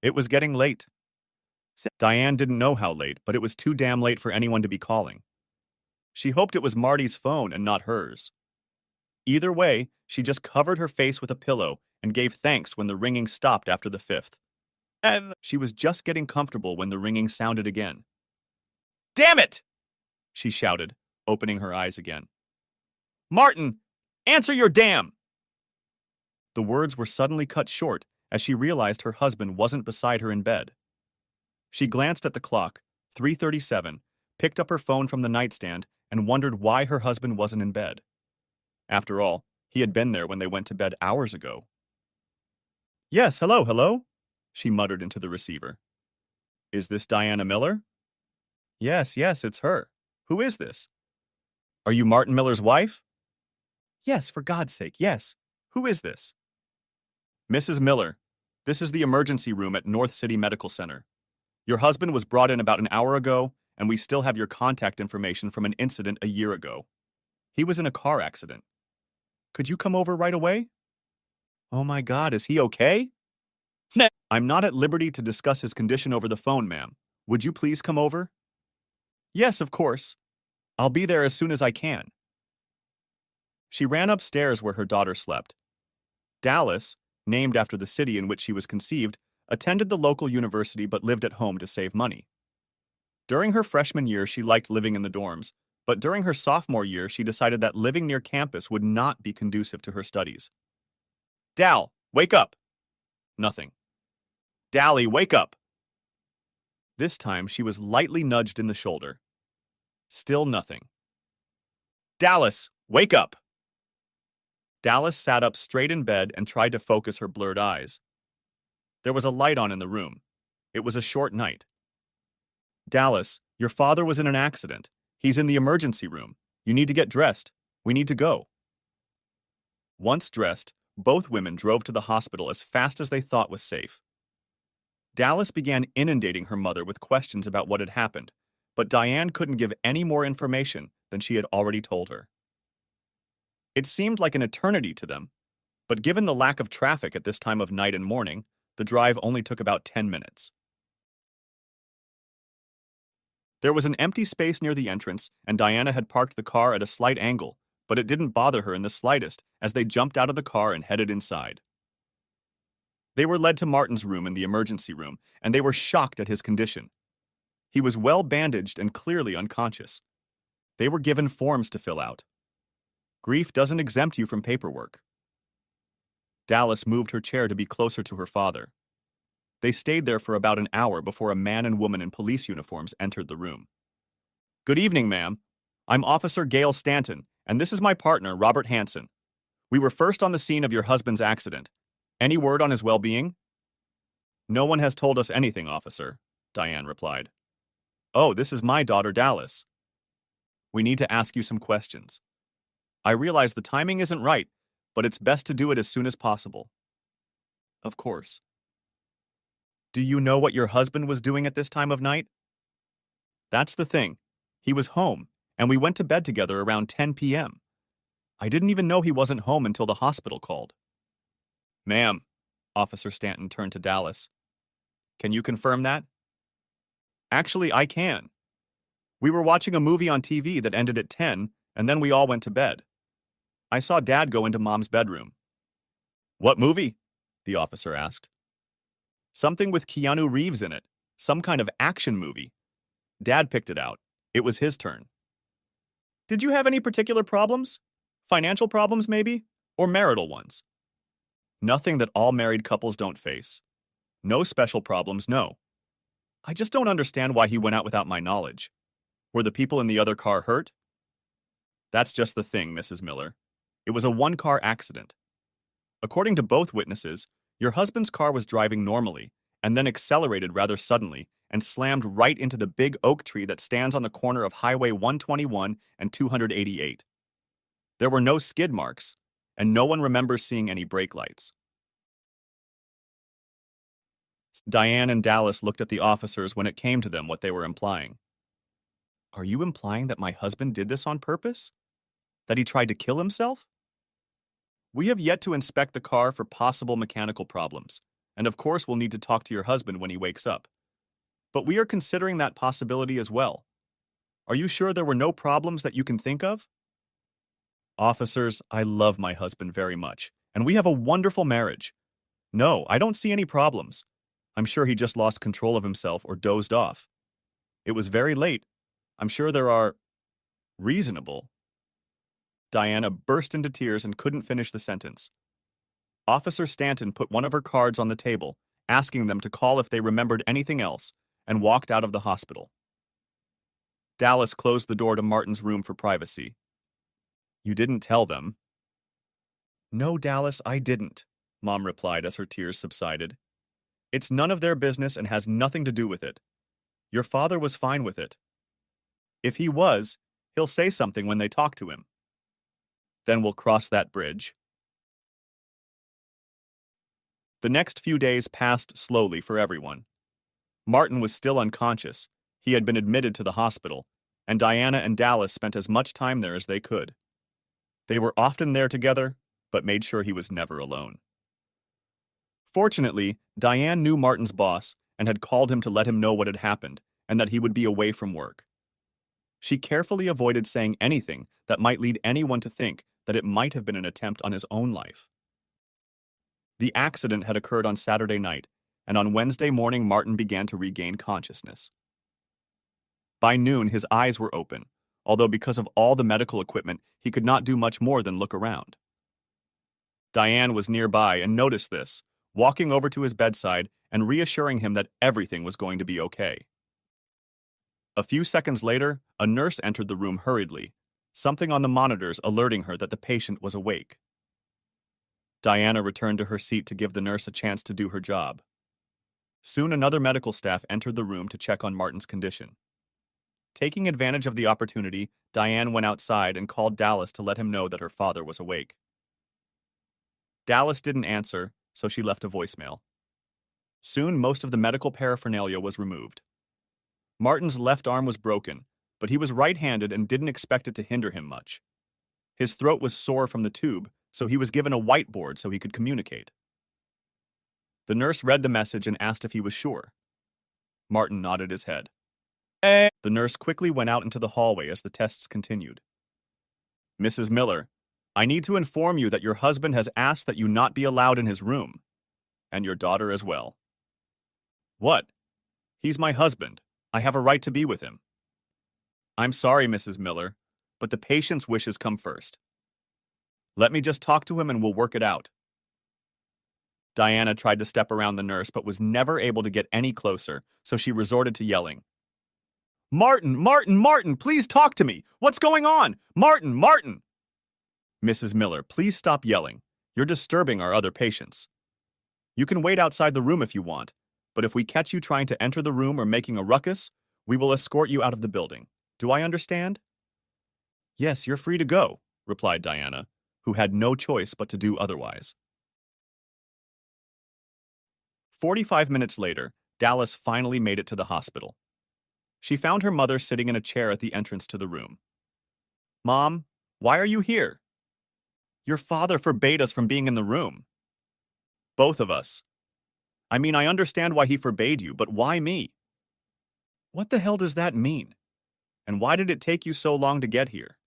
It was getting late. Diane didn't know how late, but it was too damn late for anyone to be calling. She hoped it was Marty's phone and not hers. Either way, she just covered her face with a pillow and gave thanks when the ringing stopped after the fifth. And she was just getting comfortable when the ringing sounded again. "Damn it!" she shouted, opening her eyes again. "Martin, answer your damn!" The words were suddenly cut short as she realized her husband wasn't beside her in bed. She glanced at the clock, 3:37, picked up her phone from the nightstand, and wondered why her husband wasn't in bed. After all, he had been there when they went to bed hours ago. "Yes, hello," she muttered into the receiver. "Is this Diana Miller?" Yes, it's her. Who is this?" "Are you Martin Miller's wife?" "Yes, for God's sake, yes. Who is this?" "Mrs. Miller, this is the emergency room at North City Medical Center. Your husband was brought in about an hour ago, and we still have your contact information from an incident a year ago. He was in a car accident. Could you come over right away?" "Oh my God, is he okay?" "No." "I'm not at liberty to discuss his condition over the phone, ma'am. Would you please come over?" "Yes, of course. I'll be there as soon as I can." She ran upstairs where her daughter slept. Dallas, named after the city in which she was conceived, attended the local university but lived at home to save money. During her freshman year, she liked living in the dorms, but during her sophomore year, she decided that living near campus would not be conducive to her studies. "Dal, wake up!" Nothing. "Dally, wake up!" This time, she was lightly nudged in the shoulder. Still nothing. "Dallas, wake up!" Dallas sat up straight in bed and tried to focus her blurred eyes. There was a light on in the room. It was a short night. "Dallas, your father was in an accident. He's in the emergency room. You need to get dressed. We need to go." Once dressed, both women drove to the hospital as fast as they thought was safe. Dallas began inundating her mother with questions about what had happened, but Diane couldn't give any more information than she had already told her. It seemed like an eternity to them, but given the lack of traffic at this time of night and morning, the drive only took about 10 minutes. There was an empty space near the entrance, and Diana had parked the car at a slight angle, but it didn't bother her in the slightest as they jumped out of the car and headed inside. They were led to Martin's room in the emergency room, and they were shocked at his condition. He was well bandaged and clearly unconscious. They were given forms to fill out. Grief doesn't exempt you from paperwork. Dallas moved her chair to be closer to her father. They stayed there for about an hour before a man and woman in police uniforms entered the room. "Good evening, ma'am. I'm Officer Gail Stanton, and this is my partner, Robert Hansen. We were first on the scene of your husband's accident. Any word on his well-being?" "No one has told us anything, officer," Diane replied. "Oh, this is my daughter, Dallas. We need to ask you some questions. I realize the timing isn't right, but it's best to do it as soon as possible." "Of course." "Do you know what your husband was doing at this time of night?" "That's the thing. He was home, and we went to bed together around 10 p.m. I didn't even know he wasn't home until the hospital called." "Ma'am," Officer Stanton turned to Dallas. "Can you confirm that?" "Actually, I can. We were watching a movie on TV that ended at 10, and then we all went to bed. I saw Dad go into Mom's bedroom." "What movie?" the officer asked. "Something with Keanu Reeves in it. Some kind of action movie. Dad picked it out. It was his turn." "Did you have any particular problems? Financial problems, maybe? Or marital ones?" "Nothing that all married couples don't face. No special problems, no. I just don't understand why he went out without my knowledge. Were the people in the other car hurt?" "That's just the thing, Mrs. Miller. It was a one-car accident. According to both witnesses, your husband's car was driving normally and then accelerated rather suddenly and slammed right into the big oak tree that stands on the corner of Highway 121 and 288. There were no skid marks, and no one remembers seeing any brake lights." Diane and Dallas looked at the officers when it came to them what they were implying. "Are you implying that my husband did this on purpose? That he tried to kill himself?" "We have yet to inspect the car for possible mechanical problems. And of course, we'll need to talk to your husband when he wakes up. But we are considering that possibility as well. Are you sure there were no problems that you can think of? Officers, I love my husband very much, and we have a wonderful marriage. No, I don't see any problems. I'm sure he just lost control of himself or dozed off. It was very late. I'm sure there are reasonable. Diana burst into tears and couldn't finish the sentence. Officer Stanton put one of her cards on the table, asking them to call if they remembered anything else, and walked out of the hospital. Dallas closed the door to Martin's room for privacy. You didn't tell them. No, Dallas, I didn't, Mom replied as her tears subsided. It's none of their business and has nothing to do with it. Your father was fine with it. If he was, he'll say something when they talk to him. Then we'll cross that bridge. The next few days passed slowly for everyone. Martin was still unconscious. He had been admitted to the hospital, and Diana and Dallas spent as much time there as they could. They were often there together, but made sure he was never alone. Fortunately, Diane knew Martin's boss and had called him to let him know what had happened and that he would be away from work. She carefully avoided saying anything that might lead anyone to think that it might have been an attempt on his own life. The accident had occurred on Saturday night, and on Wednesday morning Martin began to regain consciousness. By noon, his eyes were open, although because of all the medical equipment, he could not do much more than look around. Diane was nearby and noticed this, walking over to his bedside and reassuring him that everything was going to be okay. A few seconds later, a nurse entered the room hurriedly, something on the monitors alerting her that the patient was awake. Diana returned to her seat to give the nurse a chance to do her job. Soon another medical staff entered the room to check on Martin's condition. Taking advantage of the opportunity, Diane went outside and called Dallas to let him know that her father was awake. Dallas didn't answer, so she left a voicemail. Soon most of the medical paraphernalia was removed. Martin's left arm was broken, but he was right-handed and didn't expect it to hinder him much. His throat was sore from the tube, so he was given a whiteboard so he could communicate. The nurse read the message and asked if he was sure. Martin nodded his head. The nurse quickly went out into the hallway as the tests continued. Mrs. Miller, I need to inform you that your husband has asked that you not be allowed in his room, and your daughter as well. What? He's my husband. I have a right to be with him. I'm sorry, Mrs. Miller, but the patient's wishes come first. Let me just talk to him and we'll work it out. Diana tried to step around the nurse but was never able to get any closer, so she resorted to yelling. Martin, Martin, Martin, please talk to me. What's going on? Martin, Martin! Mrs. Miller, please stop yelling. You're disturbing our other patients. You can wait outside the room if you want, but if we catch you trying to enter the room or making a ruckus, we will escort you out of the building. Do I understand? Yes, you're free to go, replied Diana, who had no choice but to do otherwise. 45 minutes later, Dallas finally made it to the hospital. She found her mother sitting in a chair at the entrance to the room. Mom, why are you here? Your father forbade us from being in the room. Both of us. I mean, I understand why he forbade you, but why me? What the hell does that mean? And why did it take you so long to get here?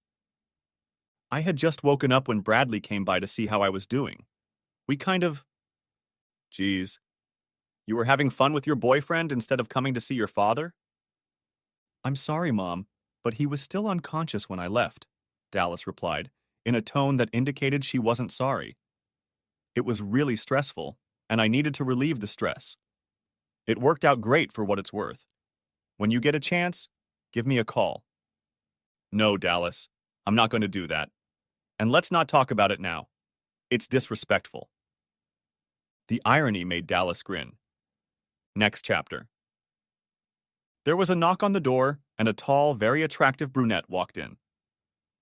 I had just woken up when Bradley came by to see how I was doing. We kind of... Geez. You were having fun with your boyfriend instead of coming to see your father? I'm sorry, Mom, but he was still unconscious when I left, Dallas replied, in a tone that indicated she wasn't sorry. It was really stressful, and I needed to relieve the stress. It worked out great for what it's worth. When you get a chance, give me a call. No, Dallas, I'm not going to do that. And let's not talk about it now. It's disrespectful. The irony made Dallas grin. Next chapter. There was a knock on the door, and a tall, very attractive brunette walked in.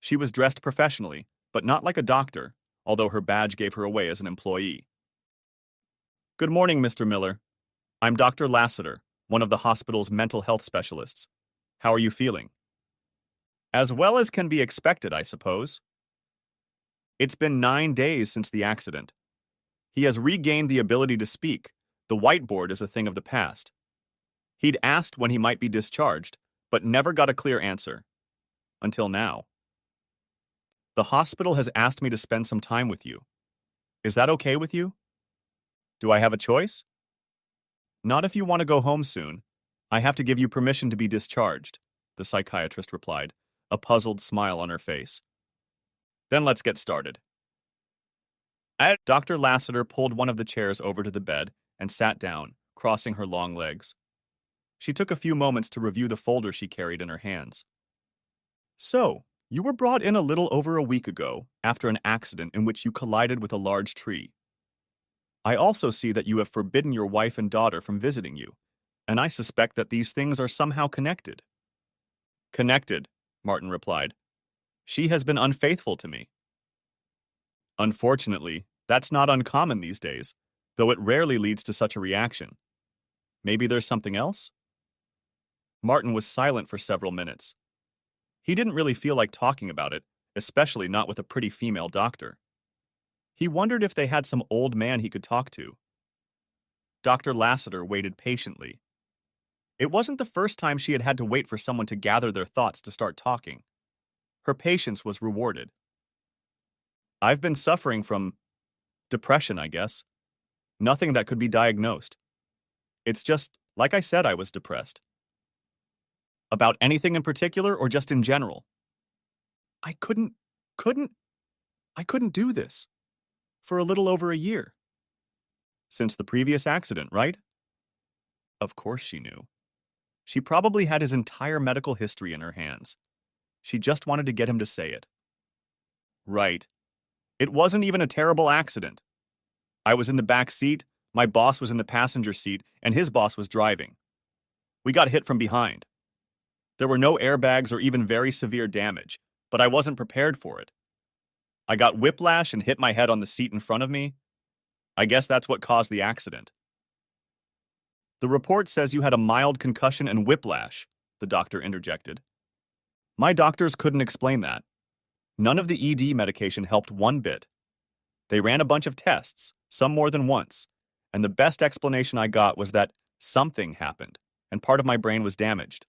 She was dressed professionally, but not like a doctor, although her badge gave her away as an employee. Good morning, Mr. Miller. I'm Dr. Lassiter, one of the hospital's mental health specialists. How are you feeling? As well as can be expected, I suppose. It's been 9 days since the accident. He has regained the ability to speak, The whiteboard is a thing of the past. He'd asked when he might be discharged, but never got a clear answer. Until now. The hospital has asked me to spend some time with you. Is that okay with you? Do I have a choice? Not if you want to go home soon. I have to give you permission to be discharged, the psychiatrist replied, a puzzled smile on her face. Then let's get started. Dr. Lassiter pulled one of the chairs over to the bed and sat down, crossing her long legs. She took a few moments to review the folder she carried in her hands. So, you were brought in a little over a week ago after an accident in which you collided with a large tree. I also see that you have forbidden your wife and daughter from visiting you, and I suspect that these things are somehow connected. Connected, Martin replied. She has been unfaithful to me. Unfortunately, that's not uncommon these days, though it rarely leads to such a reaction. Maybe there's something else? Martin was silent for several minutes. He didn't really feel like talking about it, especially not with a pretty female doctor. He wondered if they had some old man he could talk to. Dr. Lassiter waited patiently. It wasn't the first time she had had to wait for someone to gather their thoughts to start talking. Her patience was rewarded. I've been suffering from depression, I guess. Nothing that could be diagnosed. It's just, like I said, I was depressed. About anything in particular or just in general? I couldn't do this. For a little over a year. Since the previous accident, right? Of course she knew. She probably had his entire medical history in her hands. She just wanted to get him to say it. Right. It wasn't even a terrible accident. I was in the back seat, my boss was in the passenger seat, and his boss was driving. We got hit from behind. There were no airbags or even very severe damage, but I wasn't prepared for it. I got whiplash and hit my head on the seat in front of me. I guess that's what caused the accident. The report says you had a mild concussion and whiplash, the doctor interjected. My doctors couldn't explain that. None of the ED medication helped one bit. They ran a bunch of tests, some more than once, and the best explanation I got was that something happened, and part of my brain was damaged.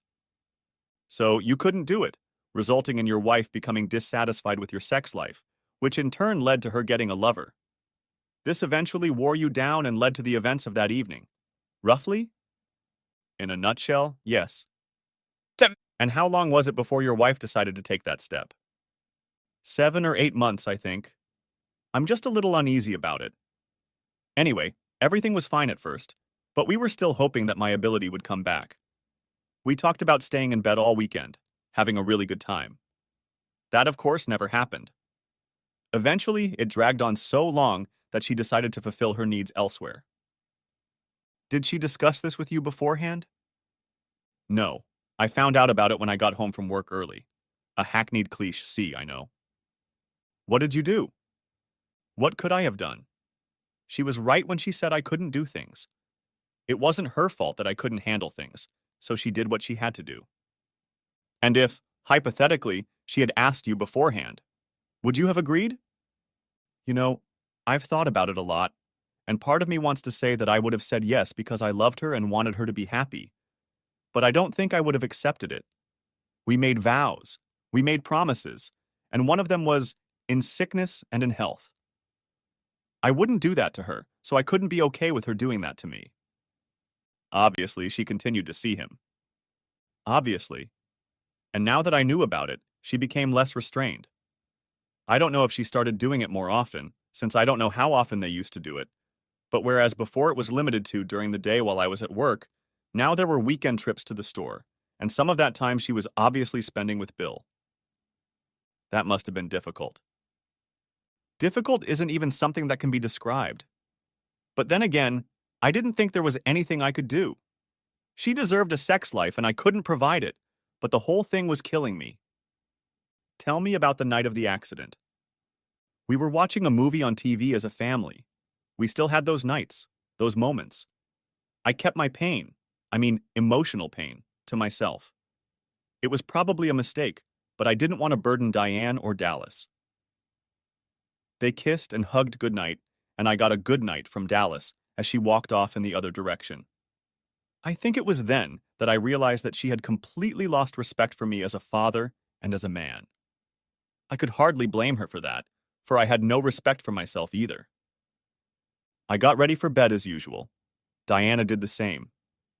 So you couldn't do it, resulting in your wife becoming dissatisfied with your sex life, which in turn led to her getting a lover. This eventually wore you down and led to the events of that evening. Roughly? In a nutshell, yes. And how long was it before your wife decided to take that step? 7 or 8 months, I think. I'm just a little uneasy about it. Anyway, everything was fine at first, but we were still hoping that my ability would come back. We talked about staying in bed all weekend, having a really good time. That, of course, never happened. Eventually, it dragged on so long that she decided to fulfill her needs elsewhere. Did she discuss this with you beforehand? No. I found out about it when I got home from work early. A hackneyed cliché, I know. What did you do? What could I have done? She was right when she said I couldn't do things. It wasn't her fault that I couldn't handle things, so she did what she had to do. And if, hypothetically, she had asked you beforehand, would you have agreed? You know, I've thought about it a lot, and part of me wants to say that I would have said yes because I loved her and wanted her to be happy. But I don't think I would have accepted it. We made vows, we made promises, and one of them was in sickness and in health. I wouldn't do that to her, so I couldn't be okay with her doing that to me. Obviously, she continued to see him. Obviously. And now that I knew about it, she became less restrained. I don't know if she started doing it more often, since I don't know how often they used to do it, but whereas before it was limited to during the day while I was at work, now there were weekend trips to the store, and some of that time she was obviously spending with Bill. That must have been difficult. Difficult isn't even something that can be described. But then again, I didn't think there was anything I could do. She deserved a sex life and I couldn't provide it, but the whole thing was killing me. Tell me about the night of the accident. We were watching a movie on TV as a family. We still had those nights, those moments. I kept my pain, emotional pain, to myself. It was probably a mistake, but I didn't want to burden Diane or Dallas. They kissed and hugged goodnight, and I got a good night from Dallas as she walked off in the other direction. I think it was then that I realized that she had completely lost respect for me as a father and as a man. I could hardly blame her for that, for I had no respect for myself either. I got ready for bed as usual. Diana did the same.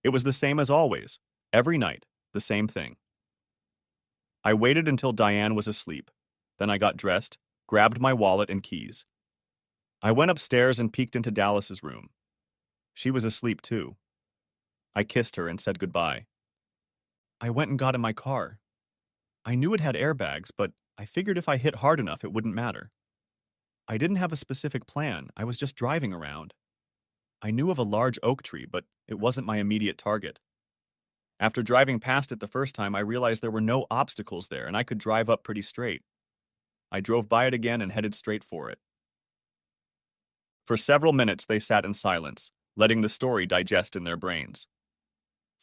It was the same as always. Every night, the same thing. I waited until Diane was asleep. Then I got dressed, grabbed my wallet and keys. I went upstairs and peeked into Dallas's room. She was asleep too. I kissed her and said goodbye. I went and got in my car. I knew it had airbags, but I figured if I hit hard enough, it wouldn't matter. I didn't have a specific plan. I was just driving around. I knew of a large oak tree, but it wasn't my immediate target. After driving past it the first time, I realized there were no obstacles there and I could drive up pretty straight. I drove by it again and headed straight for it. For several minutes, they sat in silence, letting the story digest in their brains.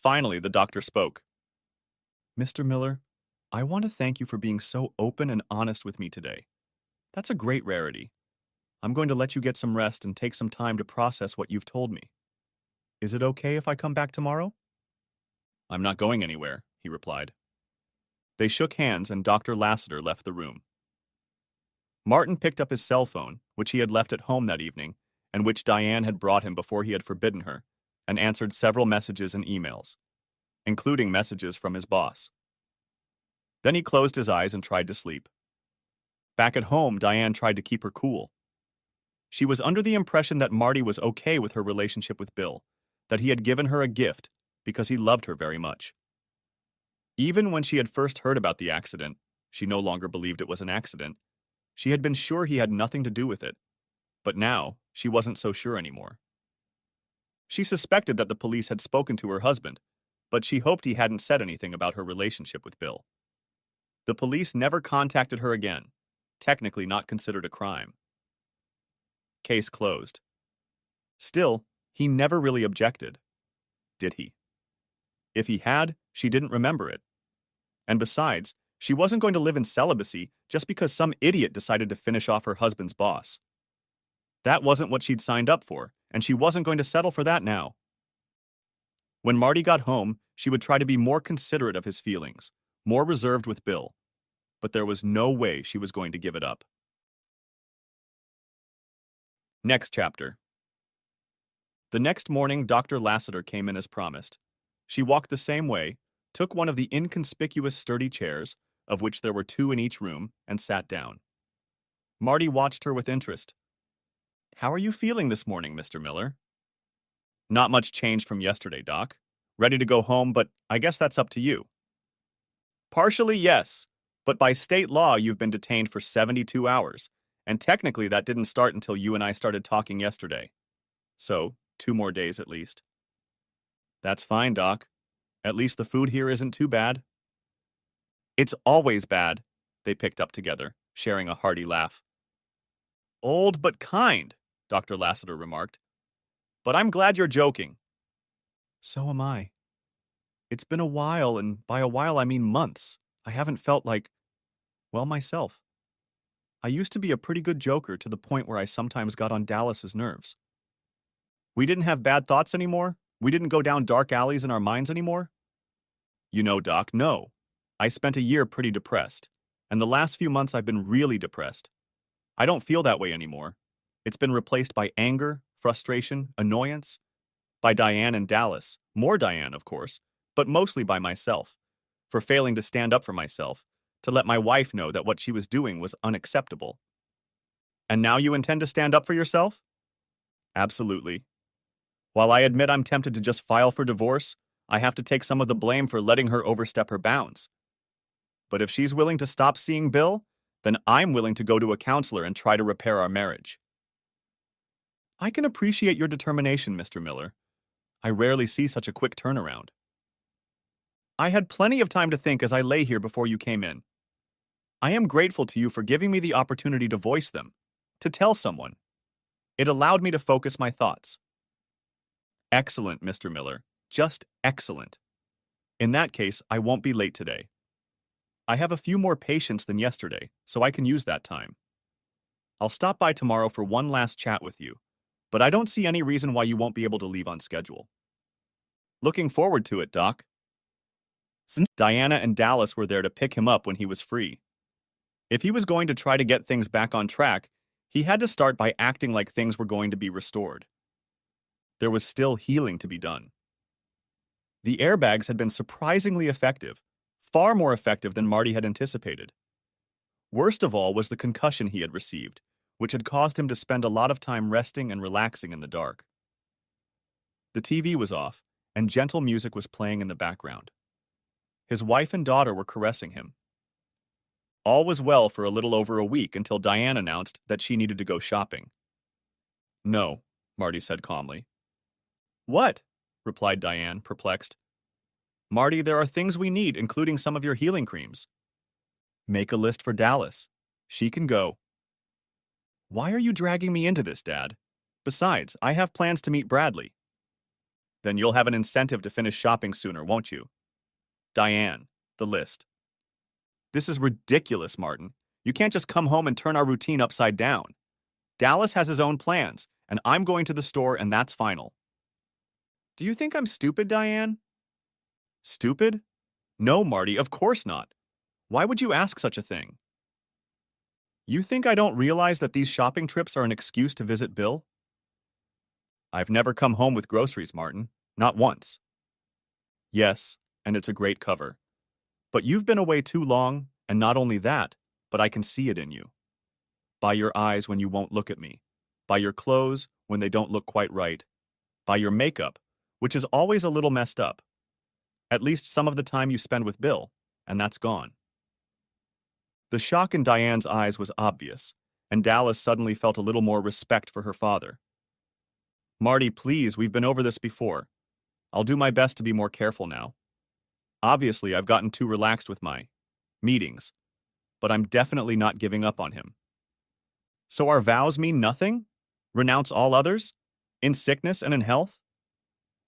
Finally, the doctor spoke. Mr. Miller, I want to thank you for being so open and honest with me today. That's a great rarity. I'm going to let you get some rest and take some time to process what you've told me. Is it okay if I come back tomorrow? I'm not going anywhere, he replied. They shook hands and Dr. Lassiter left the room. Martin picked up his cell phone, which he had left at home that evening, and which Diane had brought him before he had forbidden her, and answered several messages and emails, including messages from his boss. Then he closed his eyes and tried to sleep. Back at home, Diane tried to keep her cool. She was under the impression that Marty was okay with her relationship with Bill, that he had given her a gift because he loved her very much. Even when she had first heard about the accident, she no longer believed it was an accident. She had been sure he had nothing to do with it, but now she wasn't so sure anymore. She suspected that the police had spoken to her husband, but she hoped he hadn't said anything about her relationship with Bill. The police never contacted her again, technically not considered a crime. Case closed. Still, he never really objected, did he? If he had, she didn't remember it. And besides, she wasn't going to live in celibacy just because some idiot decided to finish off her husband's boss. That wasn't what she'd signed up for, and she wasn't going to settle for that now. When Marty got home, she would try to be more considerate of his feelings, more reserved with Bill, but there was no way she was going to give it up. Next chapter. The next morning, Dr. Lassiter came in as promised. She walked the same way, took one of the inconspicuous sturdy chairs, of which there were two in each room, and sat down. Marty watched her with interest. How are you feeling this morning, Mr. Miller? Not much changed from yesterday, Doc. Ready to go home, but I guess that's up to you. Partially, yes, but by state law, you've been detained for 72 hours, and technically that didn't start until you and I started talking yesterday. So, 2 more days at least. That's fine, Doc. At least the food here isn't too bad. It's always bad, they picked up together, sharing a hearty laugh. Old but kind, Dr. Lassiter remarked. But I'm glad you're joking. So am I. It's been a while, and by a while I mean months. I haven't felt like, well, myself. I used to be a pretty good joker to the point where I sometimes got on Dallas's nerves. We didn't have bad thoughts anymore? We didn't go down dark alleys in our minds anymore? You know, Doc, no. I spent a year pretty depressed, and the last few months I've been really depressed. I don't feel that way anymore. It's been replaced by anger, frustration, annoyance, by Diane and Dallas, more Diane, of course, but mostly by myself, for failing to stand up for myself, to let my wife know that what she was doing was unacceptable. And now you intend to stand up for yourself? Absolutely. While I admit I'm tempted to just file for divorce, I have to take some of the blame for letting her overstep her bounds. But if she's willing to stop seeing Bill, then I'm willing to go to a counselor and try to repair our marriage. I can appreciate your determination, Mr. Miller. I rarely see such a quick turnaround. I had plenty of time to think as I lay here before you came in. I am grateful to you for giving me the opportunity to voice them, to tell someone. It allowed me to focus my thoughts. Excellent, Mr. Miller. Just excellent. In that case, I won't be late today. I have a few more patients than yesterday, so I can use that time. I'll stop by tomorrow for one last chat with you. but I don't see any reason why you won't be able to leave on schedule. Looking forward to it, Doc. Diana and Dallas were there to pick him up when he was free. If he was going to try to get things back on track, he had to start by acting like things were going to be restored. There was still healing to be done. The airbags had been surprisingly effective, far more effective than Marty had anticipated. Worst of all was the concussion he had received, which had caused him to spend a lot of time resting and relaxing in the dark. The TV was off, and gentle music was playing in the background. His wife and daughter were caressing him. All was well for a little over a week until Diane announced that she needed to go shopping. "No," Marty said calmly. "What?" replied Diane, perplexed. "Marty, there are things we need, including some of your healing creams." "Make a list for Dallas. She can go." "Why are you dragging me into this, Dad? Besides, I have plans to meet Bradley." "Then you'll have an incentive to finish shopping sooner, won't you?" "Diane, the list." "This is ridiculous, Martin. You can't just come home and turn our routine upside down. Dallas has his own plans, and I'm going to the store, and that's final." "Do you think I'm stupid, Diane?" "Stupid? No, Marty, of course not. Why would you ask such a thing?" "You think I don't realize that these shopping trips are an excuse to visit Bill?" "I've never come home with groceries, Martin. Not once." "Yes, and it's a great cover. But you've been away too long, and not only that, but I can see it in you. By your eyes when you won't look at me. By your clothes when they don't look quite right. By your makeup, which is always a little messed up. At least some of the time you spend with Bill, and that's gone." The shock in Diane's eyes was obvious, and Dallas suddenly felt a little more respect for her father. "Marty, please, we've been over this before. I'll do my best to be more careful now. Obviously, I've gotten too relaxed with my meetings, but I'm definitely not giving up on him." "So our vows mean nothing? Renounce all others? In sickness and in health?"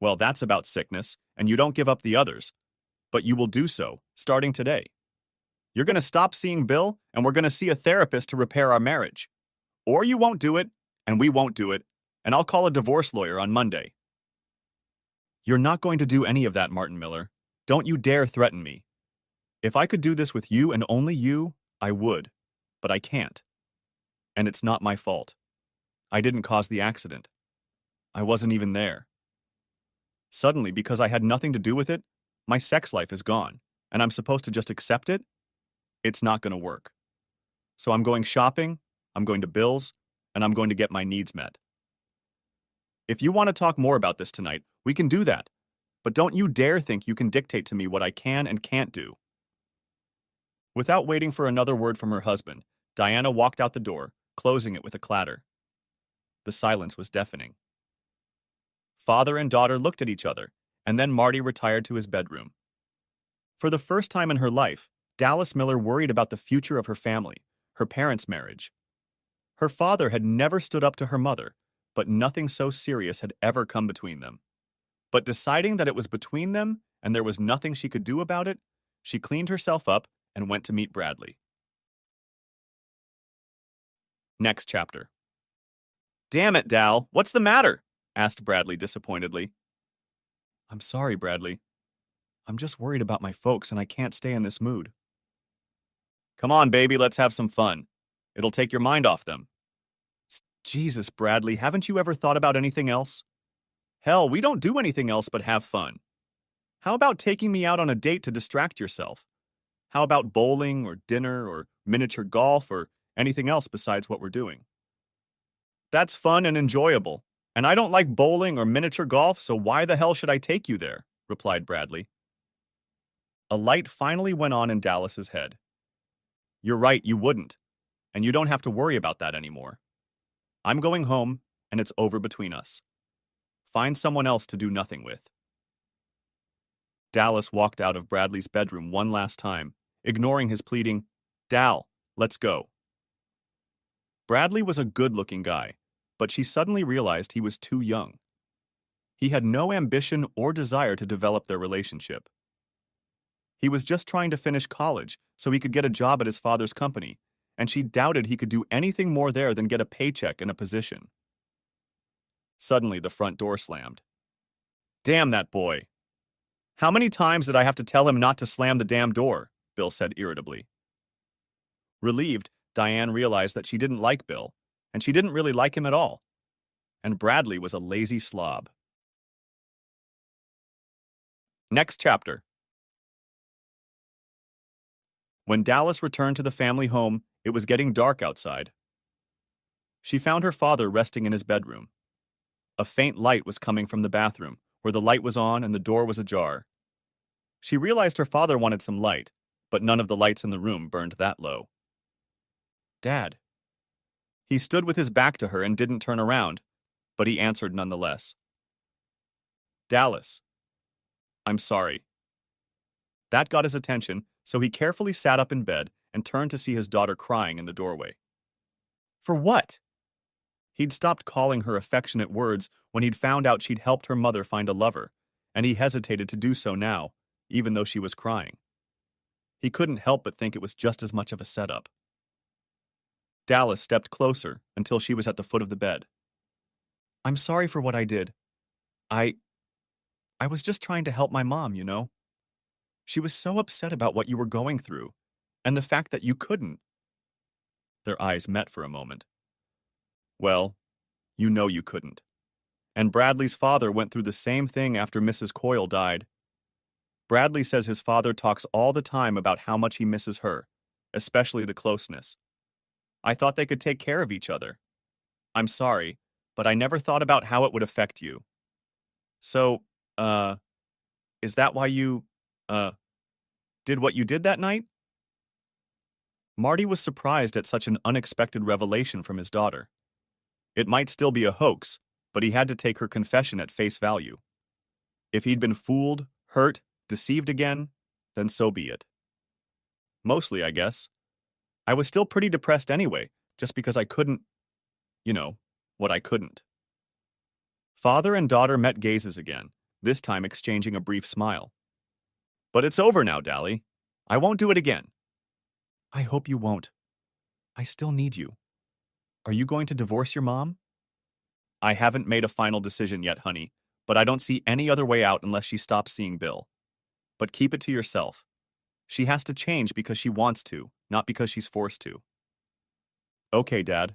"Well, that's about sickness, and you don't give up the others, but you will do so, starting today. You're going to stop seeing Bill, and we're going to see a therapist to repair our marriage. Or you won't do it, and we won't do it, and I'll call a divorce lawyer on Monday." "You're not going to do any of that, Martin Miller. Don't you dare threaten me. If I could do this with you and only you, I would, but I can't. And it's not my fault. I didn't cause the accident. I wasn't even there. Suddenly, because I had nothing to do with it, my sex life is gone, and I'm supposed to just accept it? It's not going to work. So I'm going shopping, I'm going to Bill's, and I'm going to get my needs met. If you want to talk more about this tonight, we can do that, but don't you dare think you can dictate to me what I can and can't do." Without waiting for another word from her husband, Diana walked out the door, closing it with a clatter. The silence was deafening. Father and daughter looked at each other, and then Marty retired to his bedroom. For the first time in her life, Dallas Miller worried about the future of her family, her parents' marriage. Her father had never stood up to her mother, but nothing so serious had ever come between them. But deciding that it was between them and there was nothing she could do about it, she cleaned herself up and went to meet Bradley. Next chapter. "Damn it, Dal, what's the matter?" asked Bradley disappointedly. "I'm sorry, Bradley. I'm just worried about my folks and I can't stay in this mood." "Come on, baby, let's have some fun. It'll take your mind off them." "Jesus, Bradley, haven't you ever thought about anything else? Hell, we don't do anything else but have fun. How about taking me out on a date to distract yourself? How about bowling or dinner or miniature golf or anything else besides what we're doing?" "That's fun and enjoyable, and I don't like bowling or miniature golf, so why the hell should I take you there?" replied Bradley. A light finally went on in Dallas's head. "You're right, you wouldn't, and you don't have to worry about that anymore. I'm going home, and it's over between us. Find someone else to do nothing with." Dallas walked out of Bradley's bedroom one last time, ignoring his pleading, "Dal, let's go." Bradley was a good-looking guy, but she suddenly realized he was too young. He had no ambition or desire to develop their relationship. He was just trying to finish college so he could get a job at his father's company, and she doubted he could do anything more there than get a paycheck and a position. Suddenly, the front door slammed. Damn that boy. How many times did I have to tell him not to slam the damn door? Bill said irritably. Relieved, Diane realized that she didn't like Bill, and she didn't really like him at all. And Bradley was a lazy slob. Next chapter. When Dallas returned to the family home, it was getting dark outside. She found her father resting in his bedroom. A faint light was coming from the bathroom, where the light was on and the door was ajar. She realized her father wanted some light, but none of the lights in the room burned that low. Dad. He stood with his back to her and didn't turn around, but he answered nonetheless. Dallas. I'm sorry. That got his attention, so he carefully sat up in bed and turned to see his daughter crying in the doorway. For what? He'd stopped calling her affectionate words when he'd found out she'd helped her mother find a lover, and he hesitated to do so now, even though she was crying. He couldn't help but think it was just as much of a setup. Dallas stepped closer until she was at the foot of the bed. I'm sorry for what I did. I was just trying to help my mom, you know. She was so upset about what you were going through, and the fact that you couldn't. Their eyes met for a moment. Well, you know you couldn't. And Bradley's father went through the same thing after Mrs. Coyle died. Bradley says his father talks all the time about how much he misses her, especially the closeness. I thought they could take care of each other. I'm sorry, but I never thought about how it would affect you. So, is that why you, did what you did that night? Marty was surprised at such an unexpected revelation from his daughter. It might still be a hoax, but he had to take her confession at face value. If he'd been fooled, hurt, deceived again, then so be it. Mostly, I guess. I was still pretty depressed anyway, just because I couldn't, what I couldn't. Father and daughter met gazes again, this time exchanging a brief smile. But it's over now, Dally. I won't do it again. I hope you won't. I still need you. Are you going to divorce your mom? I haven't made a final decision yet, honey, but I don't see any other way out unless she stops seeing Bill. But keep it to yourself. She has to change because she wants to, not because she's forced to. Okay, Dad.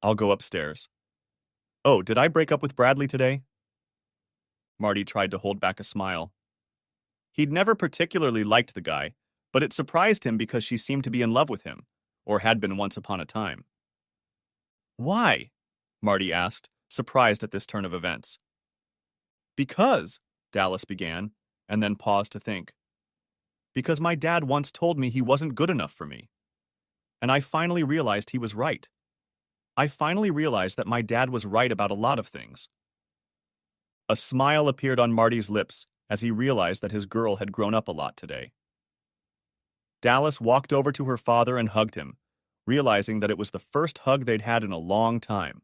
I'll go upstairs. Oh, did I break up with Bradley today? Marty tried to hold back a smile. He'd never particularly liked the guy, but it surprised him because she seemed to be in love with him, or had been once upon a time. Why? Marty asked, surprised at this turn of events. Because, Dallas began, and then paused to think. Because my dad once told me he wasn't good enough for me. And I finally realized he was right. I finally realized that my dad was right about a lot of things. A smile appeared on Marty's lips as he realized that his girl had grown up a lot today. Dallas walked over to her father and hugged him, realizing that it was the first hug they'd had in a long time.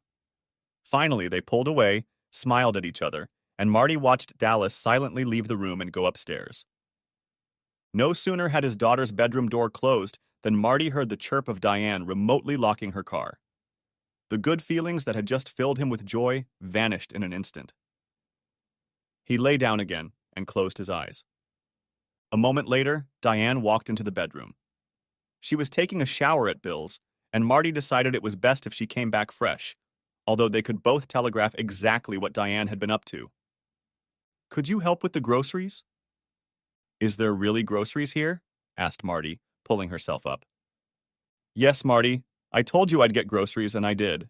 Finally, they pulled away, smiled at each other, and Marty watched Dallas silently leave the room and go upstairs. No sooner had his daughter's bedroom door closed than Marty heard the chirp of Diane remotely locking her car. The good feelings that had just filled him with joy vanished in an instant. He lay down again and closed his eyes. A moment later, Diane walked into the bedroom. She was taking a shower at Bill's, and Marty decided it was best if she came back fresh, although they could both telegraph exactly what Diane had been up to. Could you help with the groceries? Is there really groceries here? Asked Marty, pulling herself up. Yes, Marty. I told you I'd get groceries, and I did.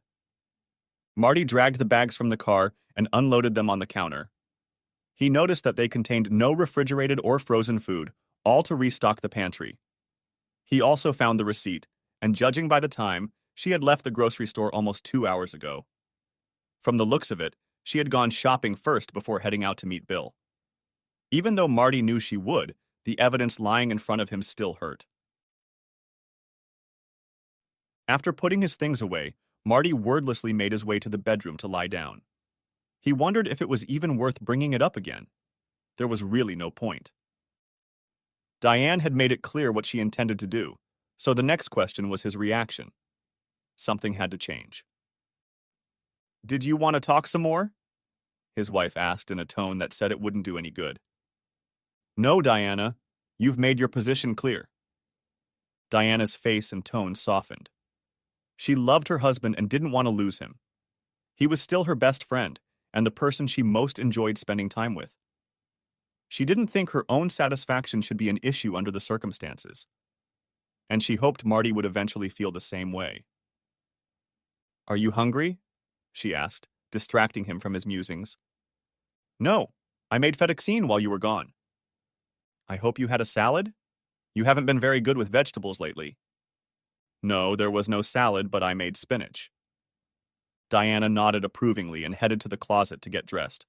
Marty dragged the bags from the car and unloaded them on the counter. He noticed that they contained no refrigerated or frozen food, all to restock the pantry. He also found the receipt, and judging by the time, she had left the grocery store almost 2 hours ago. From the looks of it, she had gone shopping first before heading out to meet Bill. Even though Marty knew she would, the evidence lying in front of him still hurt. After putting his things away, Marty wordlessly made his way to the bedroom to lie down. He wondered if it was even worth bringing it up again. There was really no point. Diane had made it clear what she intended to do, so the next question was his reaction. Something had to change. Did you want to talk some more? his wife asked in a tone that said it wouldn't do any good. No, Diana, you've made your position clear. Diana's face and tone softened. She loved her husband and didn't want to lose him. He was still her best friend and the person she most enjoyed spending time with. She didn't think her own satisfaction should be an issue under the circumstances, and she hoped Marty would eventually feel the same way. Are you hungry? She asked, distracting him from his musings. No, I made fettuccine while you were gone. I hope you had a salad? You haven't been very good with vegetables lately. No, there was no salad, but I made spinach. Diana nodded approvingly and headed to the closet to get dressed.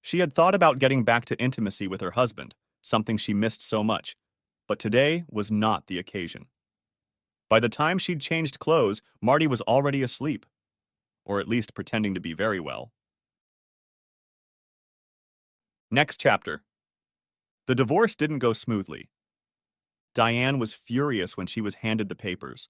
She had thought about getting back to intimacy with her husband, something she missed so much, but today was not the occasion. By the time she'd changed clothes, Marty was already asleep, or at least pretending to be very well. Next chapter. The divorce didn't go smoothly. Diane was furious when she was handed the papers.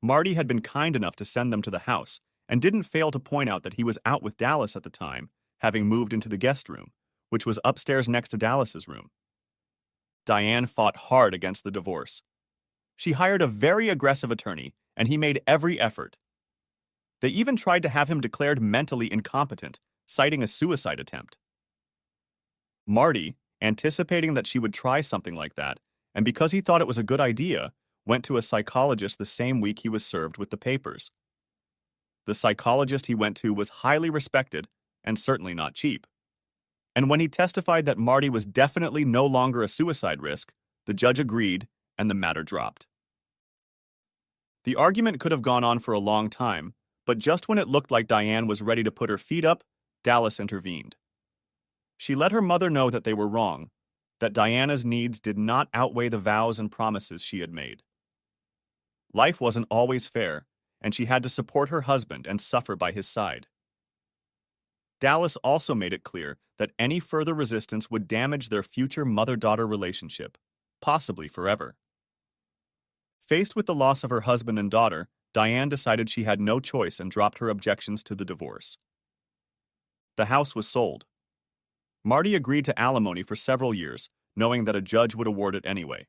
Marty had been kind enough to send them to the house and didn't fail to point out that he was out with Dallas at the time, having moved into the guest room, which was upstairs next to Dallas's room. Diane fought hard against the divorce. She hired a very aggressive attorney, and he made every effort. They even tried to have him declared mentally incompetent, citing a suicide attempt. Marty, anticipating that she would try something like that, and because he thought it was a good idea, went to a psychologist the same week he was served with the papers. The psychologist he went to was highly respected and certainly not cheap. And when he testified that Marty was definitely no longer a suicide risk, the judge agreed and the matter dropped. The argument could have gone on for a long time, but just when it looked like Diane was ready to put her feet up, Dallas intervened. She let her mother know that they were wrong, that Diana's needs did not outweigh the vows and promises she had made. Life wasn't always fair, and she had to support her husband and suffer by his side. Dallas also made it clear that any further resistance would damage their future mother-daughter relationship, possibly forever. Faced with the loss of her husband and daughter, Diane decided she had no choice and dropped her objections to the divorce. The house was sold. Marty agreed to alimony for several years, knowing that a judge would award it anyway.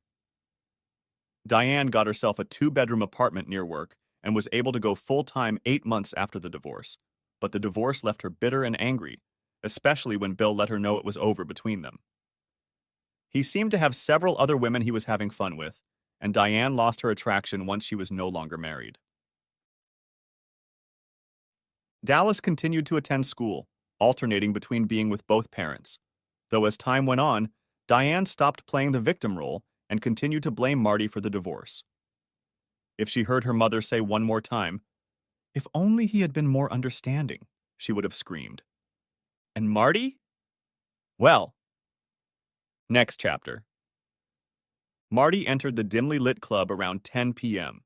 Diane got herself a 2-bedroom apartment near work and was able to go full-time 8 months after the divorce, but the divorce left her bitter and angry, especially when Bill let her know it was over between them. He seemed to have several other women he was having fun with, and Diane lost her attraction once she was no longer married. Dallas continued to attend school, alternating between being with both parents, though as time went on, Diane stopped playing the victim role and continued to blame Marty for the divorce. If she heard her mother say one more time, "If only he had been more understanding," she would have screamed. And Marty? Well, next chapter. Marty entered the dimly lit club around 10 p.m.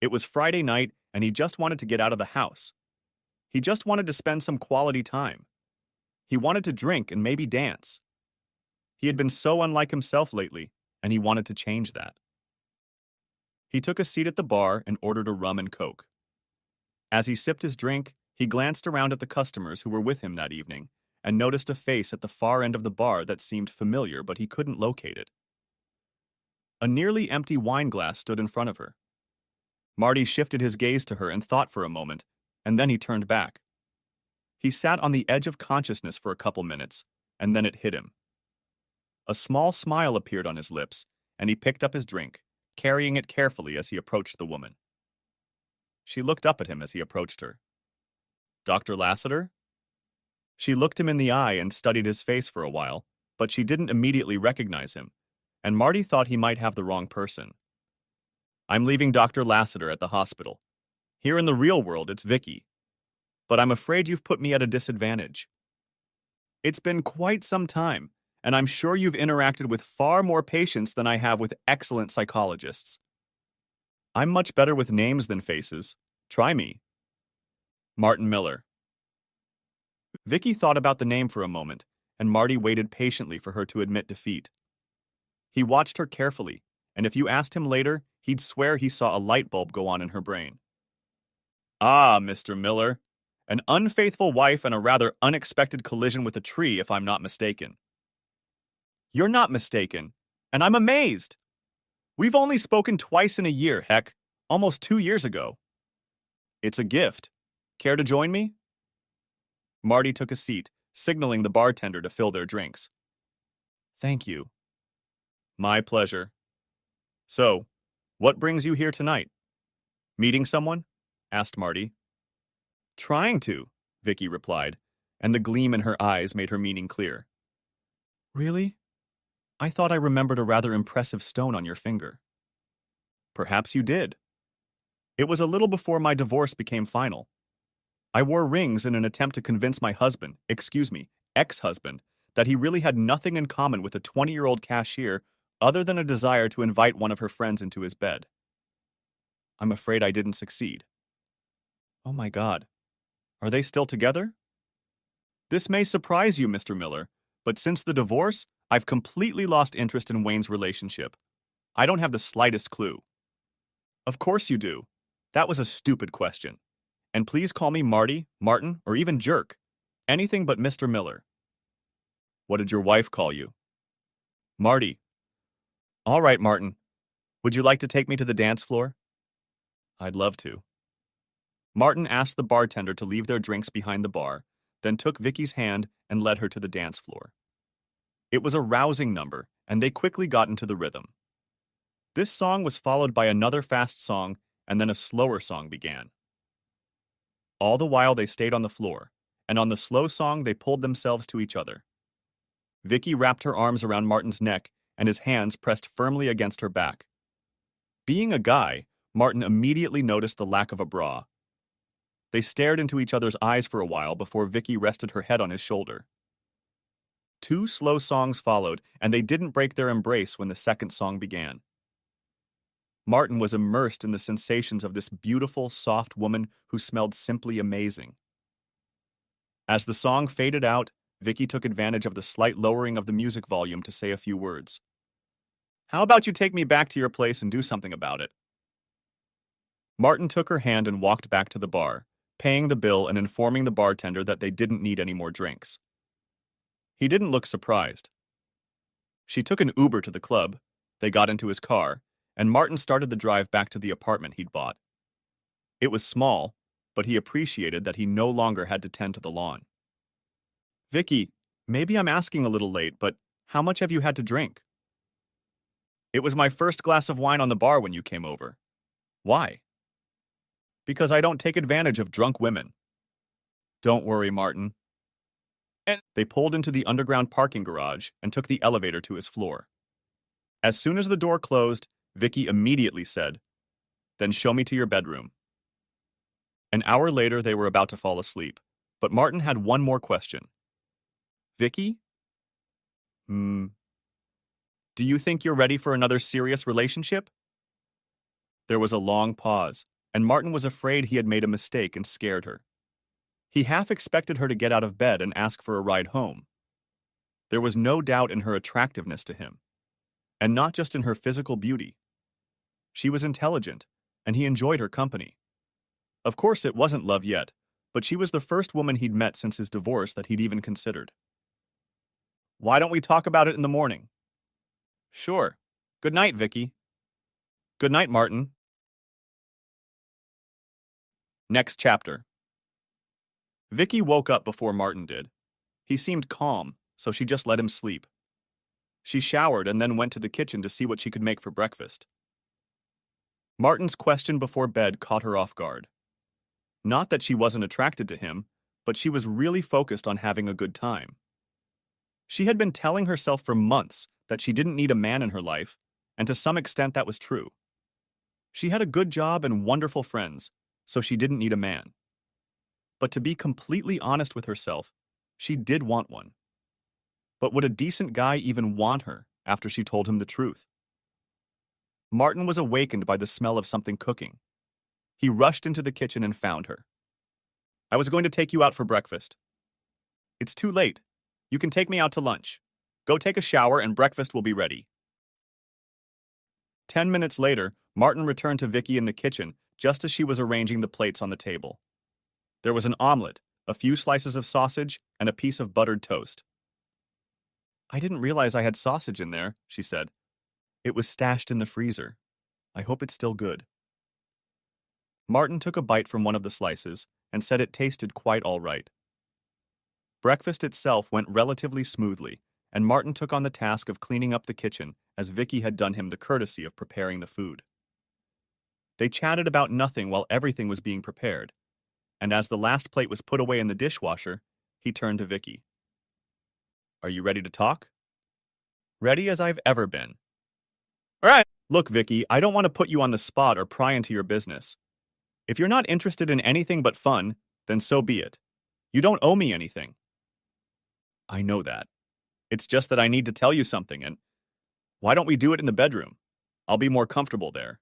It was Friday night, and he just wanted to get out of the house. He just wanted to spend some quality time. He wanted to drink and maybe dance. He had been so unlike himself lately, and he wanted to change that. He took a seat at the bar and ordered a rum and coke. As he sipped his drink, he glanced around at the customers who were with him that evening and noticed a face at the far end of the bar that seemed familiar, but he couldn't locate it. A nearly empty wine glass stood in front of her. Marty shifted his gaze to her and thought for a moment, and then he turned back. He sat on the edge of consciousness for a couple minutes, and then it hit him. A small smile appeared on his lips, and he picked up his drink, carrying it carefully as he approached the woman. She looked up at him as he approached her. "Dr. Lassiter?" She looked him in the eye and studied his face for a while, but she didn't immediately recognize him, and Marty thought he might have the wrong person. "I'm leaving Dr. Lassiter at the hospital. Here in the real world, it's Vicky. But I'm afraid you've put me at a disadvantage. It's been quite some time, and I'm sure you've interacted with far more patients than I have with excellent psychologists. I'm much better with names than faces. Try me. Martin Miller." Vicky thought about the name for a moment, and Marty waited patiently for her to admit defeat. He watched her carefully, and if you asked him later, he'd swear he saw a light bulb go on in her brain. "Ah, Mr. Miller. An unfaithful wife and a rather unexpected collision with a tree, if I'm not mistaken. You're not mistaken, and I'm amazed. We've only spoken twice in a year, heck, almost 2 years ago. It's a gift. Care to join me? Marty took a seat, signaling the bartender to fill their drinks. Thank you. My pleasure. So, what brings you here tonight? Meeting someone? Asked Marty. Trying to, Vicky replied, and the gleam in her eyes made her meaning clear. Really? I thought I remembered a rather impressive stone on your finger. Perhaps you did. It was a little before my divorce became final. I wore rings in an attempt to convince my husband, ex-husband, that he really had nothing in common with a 20-year-old cashier other than a desire to invite one of her friends into his bed. I'm afraid I didn't succeed. Oh my God. Are they still together? This may surprise you, Mr. Miller, but since the divorce, I've completely lost interest in Wayne's relationship. I don't have the slightest clue. Of course you do. That was a stupid question. And please call me Marty, Martin, or even Jerk. Anything but Mr. Miller. What did your wife call you? Marty. All right, Martin. Would you like to take me to the dance floor? I'd love to. Martin asked the bartender to leave their drinks behind the bar, then took Vicky's hand and led her to the dance floor. It was a rousing number, and they quickly got into the rhythm. This song was followed by another fast song, and then a slower song began. All the while they stayed on the floor, and on the slow song they pulled themselves to each other. Vicky wrapped her arms around Martin's neck, and his hands pressed firmly against her back. Being a guy, Martin immediately noticed the lack of a bra. They stared into each other's eyes for a while before Vicky rested her head on his shoulder. 2 slow songs followed, and they didn't break their embrace when the second song began. Martin was immersed in the sensations of this beautiful, soft woman who smelled simply amazing. As the song faded out, Vicky took advantage of the slight lowering of the music volume to say a few words. How about you take me back to your place and do something about it? Martin took her hand and walked back to the bar, paying the bill and informing the bartender that they didn't need any more drinks. He didn't look surprised. She took an Uber to the club, they got into his car, and Martin started the drive back to the apartment he'd bought. It was small, but he appreciated that he no longer had to tend to the lawn. Vicky, maybe I'm asking a little late, but how much have you had to drink? It was my first glass of wine on the bar when you came over. Why? Because I don't take advantage of drunk women. Don't worry, Martin. And they pulled into the underground parking garage and took the elevator to his floor. As soon as the door closed, Vicky immediately said, "Then show me to your bedroom." An hour later, they were about to fall asleep, but Martin had one more question. Vicky? Do you think you're ready for another serious relationship? There was a long pause, and Martin was afraid he had made a mistake and scared her. He half expected her to get out of bed and ask for a ride home. There was no doubt in her attractiveness to him, and not just in her physical beauty. She was intelligent, and he enjoyed her company. Of course, it wasn't love yet, but she was the first woman he'd met since his divorce that he'd even considered. Why don't we talk about it in the morning? Sure. Good night, Vicky. Good night, Martin. Next chapter. Vicky woke up before Martin did. He seemed calm, so she just let him sleep. She showered and then went to the kitchen to see what she could make for breakfast. Martin's question before bed caught her off guard. Not that she wasn't attracted to him, but she was really focused on having a good time. She had been telling herself for months that she didn't need a man in her life, and to some extent that was true. She had a good job and wonderful friends, so she didn't need a man. But to be completely honest with herself, she did want one. But would a decent guy even want her after she told him the truth? Martin was awakened by the smell of something cooking. He rushed into the kitchen and found her. I was going to take you out for breakfast. It's too late. You can take me out to lunch. Go take a shower and breakfast will be ready. 10 minutes later, Martin returned to Vicky in the kitchen just as she was arranging the plates on the table. There was an omelet, a few slices of sausage, and a piece of buttered toast. I didn't realize I had sausage in there, she said. It was stashed in the freezer. I hope it's still good. Martin took a bite from one of the slices and said it tasted quite all right. Breakfast itself went relatively smoothly, and Martin took on the task of cleaning up the kitchen as Vicky had done him the courtesy of preparing the food. They chatted about nothing while everything was being prepared, and as the last plate was put away in the dishwasher, he turned to Vicky. Are you ready to talk? Ready as I've ever been. All right. Look, Vicky, I don't want to put you on the spot or pry into your business. If you're not interested in anything but fun, then so be it. You don't owe me anything. I know that. It's just that I need to tell you something, and why don't we do it in the bedroom? I'll be more comfortable there.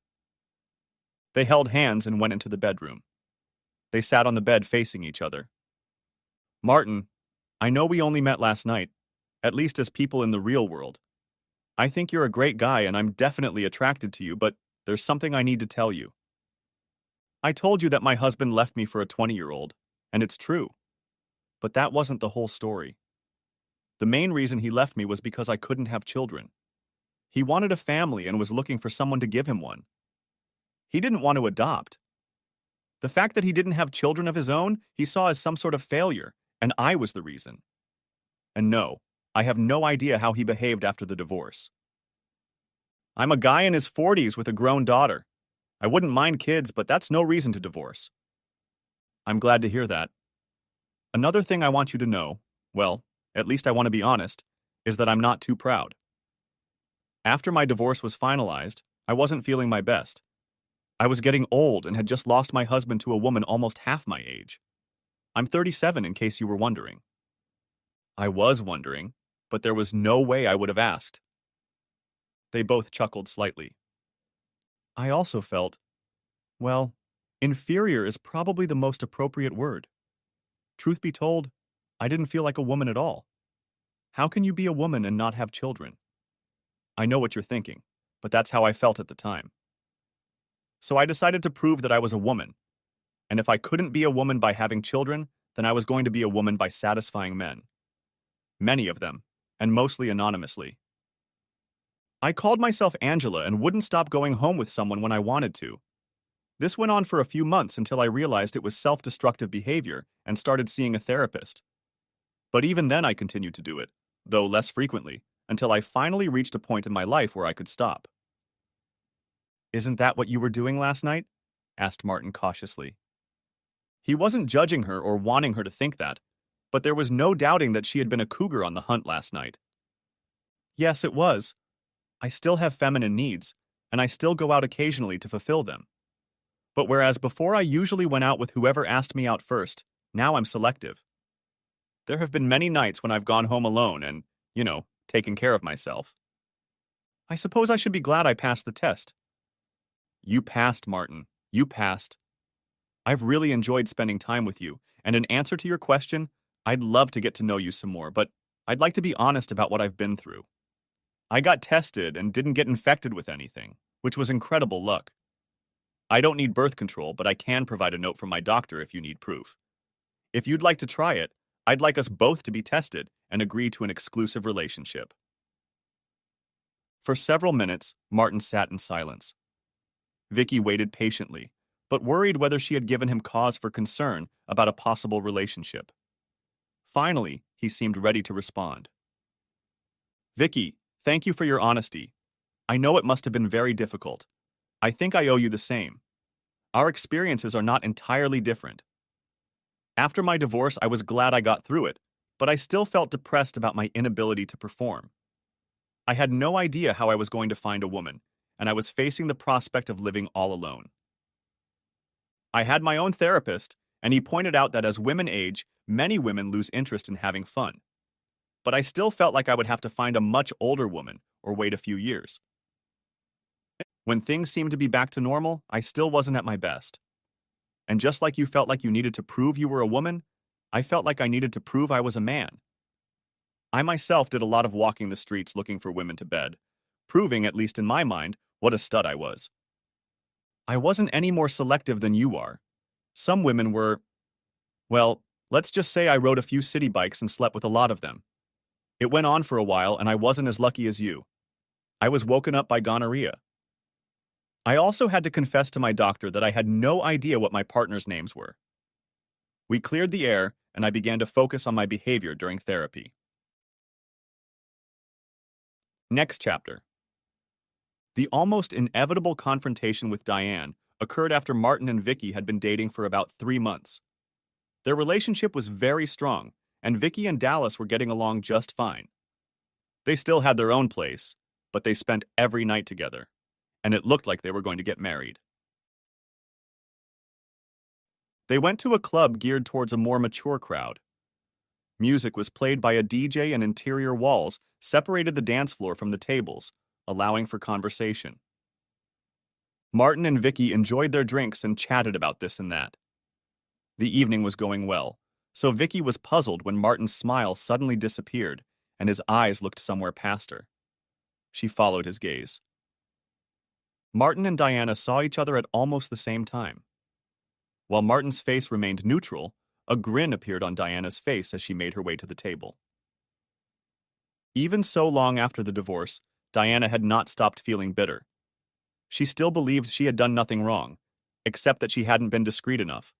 They held hands and went into the bedroom. They sat on the bed facing each other. Martin, I know we only met last night, at least as people in the real world. I think you're a great guy and I'm definitely attracted to you, but there's something I need to tell you. I told you that my husband left me for a 20-year-old, and it's true. But that wasn't the whole story. The main reason he left me was because I couldn't have children. He wanted a family and was looking for someone to give him one. He didn't want to adopt. The fact that he didn't have children of his own, he saw as some sort of failure, and I was the reason. And no, I have no idea how he behaved after the divorce. I'm a guy in his 40s with a grown daughter. I wouldn't mind kids, but that's no reason to divorce. I'm glad to hear that. Another thing I want you to know, well, at least I want to be honest, is that I'm not too proud. After my divorce was finalized, I wasn't feeling my best. I was getting old and had just lost my husband to a woman almost half my age. I'm 37 in case you were wondering. I was wondering, but there was no way I would have asked. They both chuckled slightly. I also felt, well, inferior is probably the most appropriate word. Truth be told, I didn't feel like a woman at all. How can you be a woman and not have children? I know what you're thinking, but that's how I felt at the time. So I decided to prove that I was a woman, and if I couldn't be a woman by having children, then I was going to be a woman by satisfying men. Many of them, and mostly anonymously. I called myself Angela and wouldn't stop going home with someone when I wanted to. This went on for a few months until I realized it was self-destructive behavior and started seeing a therapist. But even then I continued to do it, though less frequently, until I finally reached a point in my life where I could stop. Isn't that what you were doing last night? Asked Martin cautiously. He wasn't judging her or wanting her to think that, but there was no doubting that she had been a cougar on the hunt last night. Yes, it was. I still have feminine needs, and I still go out occasionally to fulfill them. But whereas before I usually went out with whoever asked me out first, now I'm selective. There have been many nights when I've gone home alone and, taken care of myself. I suppose I should be glad I passed the test. You passed, Martin. You passed. I've really enjoyed spending time with you, and in answer to your question, I'd love to get to know you some more, but I'd like to be honest about what I've been through. I got tested and didn't get infected with anything, which was incredible luck. I don't need birth control, but I can provide a note from my doctor if you need proof. If you'd like to try it, I'd like us both to be tested and agree to an exclusive relationship. For several minutes, Martin sat in silence. Vicky waited patiently, but worried whether she had given him cause for concern about a possible relationship. Finally, he seemed ready to respond. Vicky, thank you for your honesty. I know it must have been very difficult. I think I owe you the same. Our experiences are not entirely different. After my divorce, I was glad I got through it, but I still felt depressed about my inability to perform. I had no idea how I was going to find a woman, and I was facing the prospect of living all alone. I had my own therapist, and he pointed out that as women age, many women lose interest in having fun. But I still felt like I would have to find a much older woman or wait a few years. When things seemed to be back to normal, I still wasn't at my best. And just like you felt like you needed to prove you were a woman, I felt like I needed to prove I was a man. I myself did a lot of walking the streets looking for women to bed, proving, at least in my mind, what a stud I was. I wasn't any more selective than you are. Some women were, Well, let's just say I rode a few city bikes and slept with a lot of them. It went on for a while, and I wasn't as lucky as you. I was woken up by gonorrhea. I also had to confess to my doctor that I had no idea what my partner's names were. We cleared the air, and I began to focus on my behavior during therapy. Next chapter. The almost inevitable confrontation with Diane occurred after Martin and Vicky had been dating for about 3 months. Their relationship was very strong, and Vicky and Dallas were getting along just fine. They still had their own place, but they spent every night together, and it looked like they were going to get married. They went to a club geared towards a more mature crowd. Music was played by a DJ, and interior walls separated the dance floor from the tables, allowing for conversation. Martin and Vicky enjoyed their drinks and chatted about this and that. The evening was going well, so Vicky was puzzled when Martin's smile suddenly disappeared and his eyes looked somewhere past her. She followed his gaze. Martin and Diana saw each other at almost the same time. While Martin's face remained neutral, a grin appeared on Diana's face as she made her way to the table. Even so long after the divorce, Diana had not stopped feeling bitter. She still believed she had done nothing wrong, except that she hadn't been discreet enough.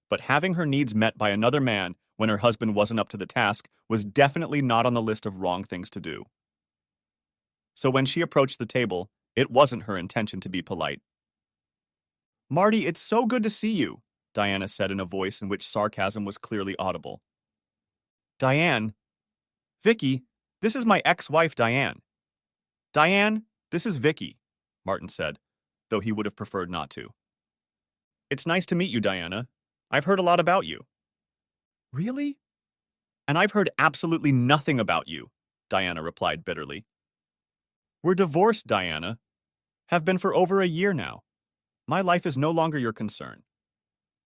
But having her needs met by another man when her husband wasn't up to the task was definitely not on the list of wrong things to do. So when she approached the table, it wasn't her intention to be polite. "Marty, it's so good to see you," Diana said in a voice in which sarcasm was clearly audible. "Diane, Vicky, this is my ex-wife, Diane." "Diane, this is Vicky," Martin said, though he would have preferred not to. "It's nice to meet you, Diana. I've heard a lot about you." "Really?" "And I've heard absolutely nothing about you," Diana replied bitterly. "We're divorced, Diana. Have been for over a year now. My life is no longer your concern.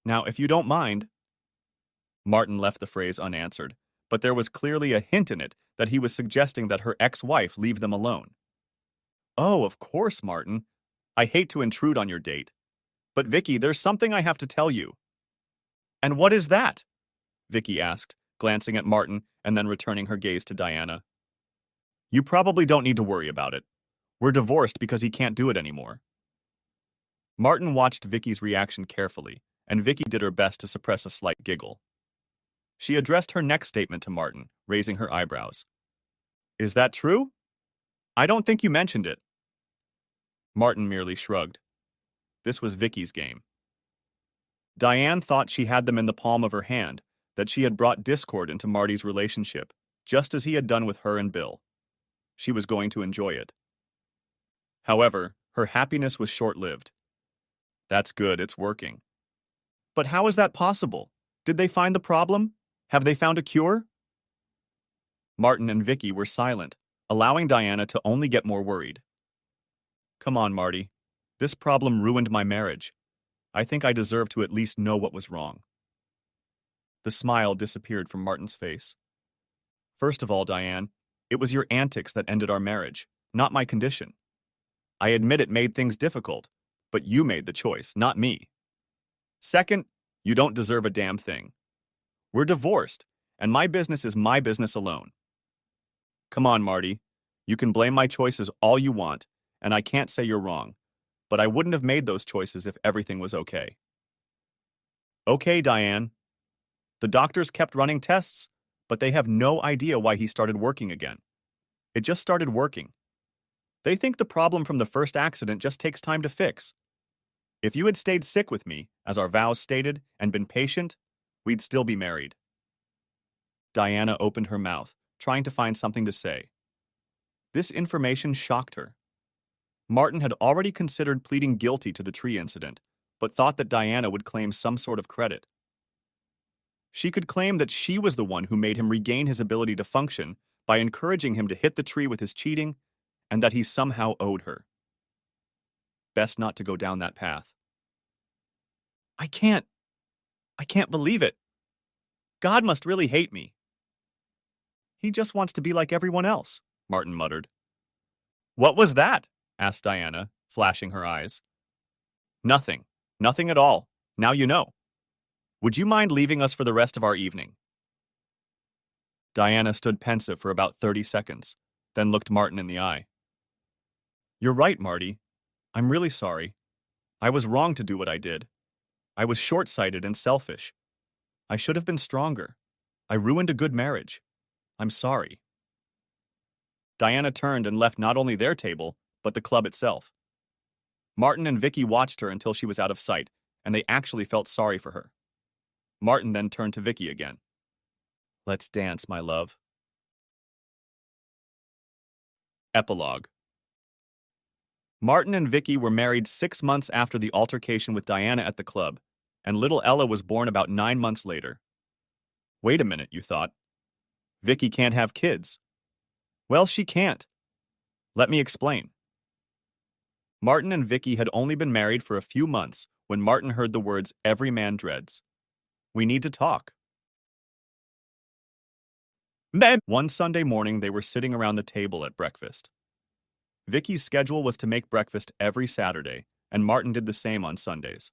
Now, if you don't mind—" Martin left the phrase unanswered, but there was clearly a hint in it that he was suggesting that her ex-wife leave them alone. "Oh, of course, Martin. I hate to intrude on your date. But Vicky, there's something I have to tell you." "And what is that?" Vicky asked, glancing at Martin and then returning her gaze to Diana. "You probably don't need to worry about it. We're divorced because he can't do it anymore." Martin watched Vicky's reaction carefully, and Vicky did her best to suppress a slight giggle. She addressed her next statement to Martin, raising her eyebrows. "Is that true? I don't think you mentioned it." Martin merely shrugged. This was Vicky's game. Diane thought she had them in the palm of her hand, that she had brought discord into Marty's relationship, just as he had done with her and Bill. She was going to enjoy it. However, her happiness was short-lived. "That's good, it's working." "But how is that possible? Did they find the problem? Have they found a cure?" Martin and Vicky were silent, allowing Diana to only get more worried. "Come on, Marty. This problem ruined my marriage. I think I deserve to at least know what was wrong." The smile disappeared from Martin's face. "First of all, Diane, it was your antics that ended our marriage, not my condition. I admit it made things difficult, but you made the choice, not me. Second, you don't deserve a damn thing. We're divorced, and my business is my business alone. Come on, Marty. You can blame my choices all you want, and I can't say you're wrong, but I wouldn't have made those choices if everything was okay." "Okay, Diane. The doctors kept running tests, but they have no idea why he started working again. It just started working. They think the problem from the first accident just takes time to fix. If you had stayed sick with me, as our vows stated, and been patient, we'd still be married." Diana opened her mouth, trying to find something to say. This information shocked her. Martin had already considered pleading guilty to the tree incident, but thought that Diana would claim some sort of credit. She could claim that she was the one who made him regain his ability to function by encouraging him to hit the tree with his cheating, and that he somehow owed her. Best not to go down that path. I can't believe it. God must really hate me." "He just wants to be like everyone else," Martin muttered. "What was that?" asked Diana, flashing her eyes. "Nothing. Nothing at all. Now you know." Would you mind leaving us for the rest of our evening? Diana stood pensive for about 30 seconds, then looked Martin in the eye. You're right, Marty. I'm really sorry. I was wrong to do what I did. I was short-sighted and selfish. I should have been stronger. I ruined a good marriage. I'm sorry. Diana turned and left not only their table, but the club itself. Martin and Vicky watched her until she was out of sight, and they actually felt sorry for her. Martin then turned to Vicky again. Let's dance, my love. Epilogue. Martin and Vicky were married 6 months after the altercation with Diana at the club, and little Ella was born about 9 months later. Wait a minute, you thought. Vicky can't have kids. Well, she can't. Let me explain. Martin and Vicky had only been married for a few months when Martin heard the words every man dreads. We need to talk. One Sunday morning, they were sitting around the table at breakfast. Vicky's schedule was to make breakfast every Saturday, and Martin did the same on Sundays.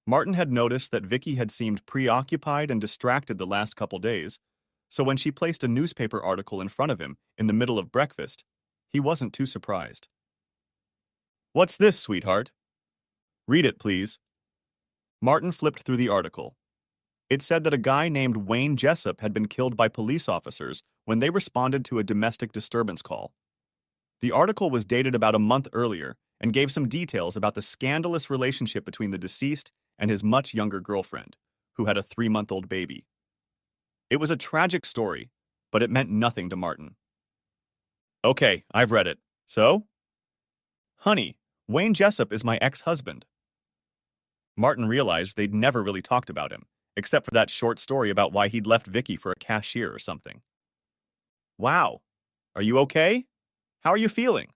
Martin had noticed that Vicky had seemed preoccupied and distracted the last couple days, so when she placed a newspaper article in front of him in the middle of breakfast, he wasn't too surprised. What's this, sweetheart? Read it, please. Martin flipped through the article. It said that a guy named Wayne Jessup had been killed by police officers when they responded to a domestic disturbance call. The article was dated about a month earlier and gave some details about the scandalous relationship between the deceased and his much younger girlfriend, who had a 3-month-old baby. It was a tragic story, but it meant nothing to Martin. Okay, I've read it. So? Honey, Wayne Jessup is my ex-husband. Martin realized they'd never really talked about him, except for that short story about why he'd left Vicky for a cashier or something. Wow. Are you okay? How are you feeling?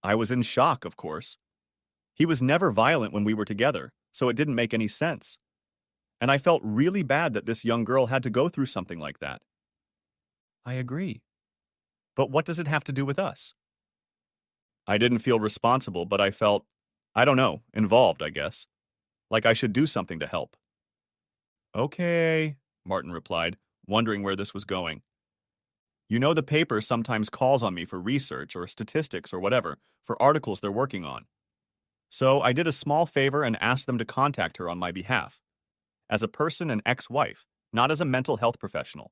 I was in shock, of course. He was never violent when we were together, so it didn't make any sense. And I felt really bad that this young girl had to go through something like that. I agree. But what does it have to do with us? I didn't feel responsible, but I felt, I don't know, involved, I guess. Like I should do something to help. Okay, Martin replied, wondering where this was going. You know, the paper sometimes calls on me for research or statistics or whatever, for articles they're working on. So I did a small favor and asked them to contact her on my behalf. As a person and ex-wife, not as a mental health professional.